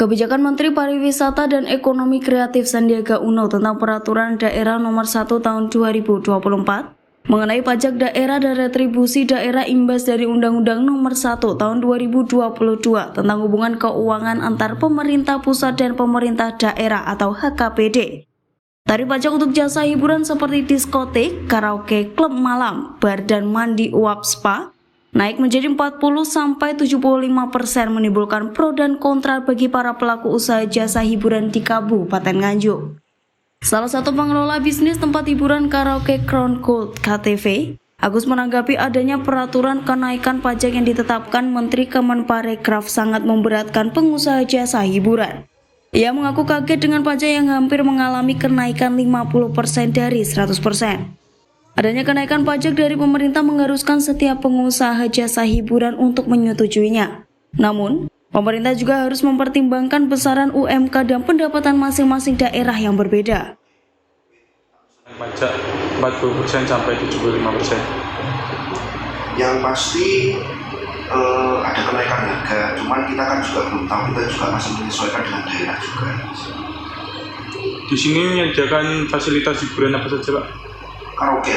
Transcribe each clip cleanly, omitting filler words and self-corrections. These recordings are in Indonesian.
Kebijakan Menteri Pariwisata dan Ekonomi Kreatif Sandiaga Uno tentang Peraturan Daerah Nomor 1 Tahun 2024 mengenai pajak daerah dan retribusi daerah imbas dari Undang-Undang Nomor 1 Tahun 2022 tentang hubungan keuangan antar pemerintah pusat dan pemerintah daerah atau HKPD. Tarif pajak untuk jasa hiburan seperti diskotik, karaoke, klub malam, bar dan mandi uap spa naik menjadi 40-75% menimbulkan pro dan kontra bagi para pelaku usaha jasa hiburan di Kabupaten Nganjuk. Salah satu pengelola bisnis tempat hiburan karaoke Crown Gold KTV, Agus menanggapi adanya peraturan kenaikan pajak yang ditetapkan Menteri Kemenparekraf sangat memberatkan pengusaha jasa hiburan. Ia mengaku kaget dengan pajak yang hampir mengalami kenaikan 50% dari 100%. Adanya kenaikan pajak dari pemerintah mengharuskan setiap pengusaha jasa hiburan untuk menyetujuinya. Namun, pemerintah juga harus mempertimbangkan besaran UMK dan pendapatan masing-masing daerah yang berbeda. Pajak 40% sampai 75%. Yang pasti ada kenaikan harga, cuman kita kan juga belum tahu, kita juga masih menyesuaikan dengan daerah juga. Di sini menyediakan fasilitas hiburan apa saja, Pak? Karaoke.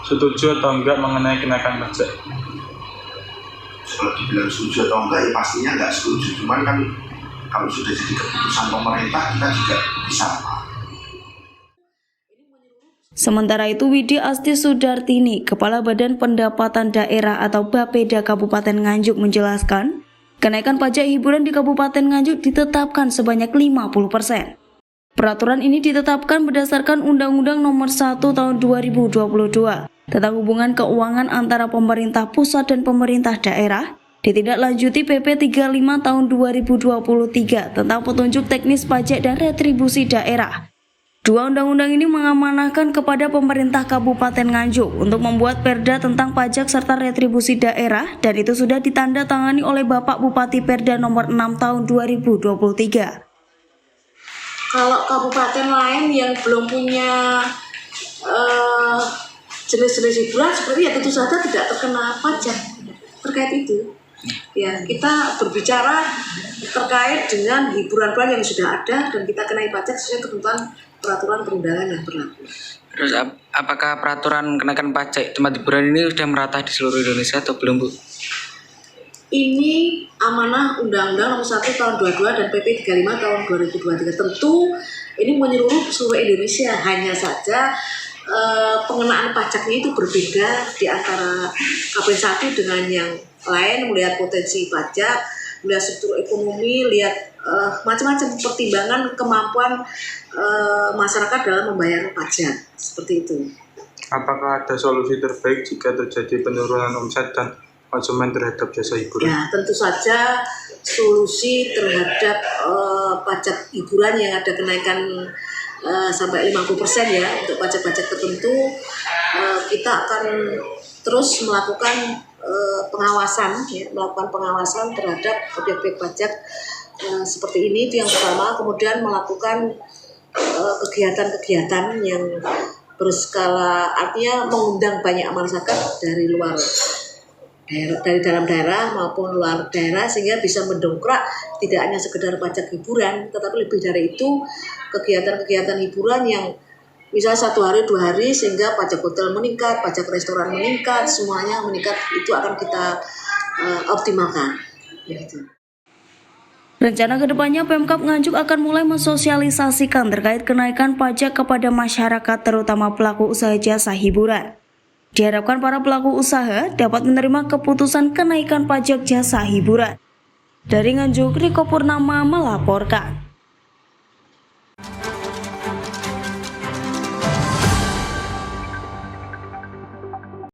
Setuju atau enggak mengenai kenaikan pajak? Kalau dibilang setuju atau enggak, ya pastinya enggak setuju. Cuman kan kalau sudah jadi keputusan pemerintah, kita juga bisa. Sementara itu, Widi Asti Sudartini, Kepala Badan Pendapatan Daerah atau Bapeda Kabupaten Nganjuk menjelaskan, kenaikan pajak hiburan di Kabupaten Nganjuk ditetapkan sebanyak 50%. Peraturan ini ditetapkan berdasarkan Undang-Undang Nomor 1 Tahun 2022 tentang hubungan keuangan antara pemerintah pusat dan pemerintah daerah, ditindaklanjuti PP 35 Tahun 2023 tentang petunjuk teknis pajak dan retribusi daerah. Dua undang-undang ini mengamanahkan kepada pemerintah Kabupaten Nganjuk untuk membuat perda tentang pajak serta retribusi daerah, dan itu sudah ditandatangani oleh Bapak Bupati Perda Nomor 6 Tahun 2023. Kalau kabupaten lain yang belum punya jenis-jenis hiburan seperti ya tentu saja tidak terkena pajak terkait itu. Ya, kita berbicara terkait dengan hiburan yang sudah ada dan kita kenai pajak sesuai ketentuan peraturan perundangan yang berlaku. Terus apakah peraturan kenaikan pajak tempat hiburan ini sudah merata di seluruh Indonesia atau belum, Bu? Ini amanah Undang-Undang Nomor 1 Tahun 22 dan PP 35 Tahun 2023. Tentu ini menyeluruh seluruh Indonesia, hanya saja pengenaan pajaknya itu berbeda di antara KPN 1 dengan yang lain, melihat potensi pajak, melihat struktur ekonomi, lihat macam-macam pertimbangan kemampuan masyarakat dalam membayar pajak, seperti itu. Apakah ada solusi terbaik jika terjadi penurunan omset dan konsumen terhadap jasa hiburan? Ya, tentu saja solusi terhadap pajak hiburan yang ada kenaikan sampai 50% ya untuk pajak-pajak tertentu, kita akan terus melakukan pengawasan, ya, melakukan pengawasan terhadap objek-objek pajak seperti ini, itu yang pertama. Kemudian melakukan kegiatan-kegiatan yang berskala, artinya mengundang banyak masyarakat dari luar daerah, dari dalam daerah maupun luar daerah, sehingga bisa mendongkrak tidak hanya sekedar pajak hiburan, tetapi lebih dari itu kegiatan-kegiatan hiburan yang misalnya 1 hari 2 hari, sehingga pajak hotel meningkat, pajak restoran meningkat, semuanya meningkat, itu akan kita optimalkan. Begitu. Rencana kedepannya Pemkab Nganjuk akan mulai mensosialisasikan terkait kenaikan pajak kepada masyarakat, terutama pelaku usaha jasa hiburan. Diharapkan para pelaku usaha dapat menerima keputusan kenaikan pajak jasa hiburan. Dari Nganjuk, Riko Purnama melaporkan.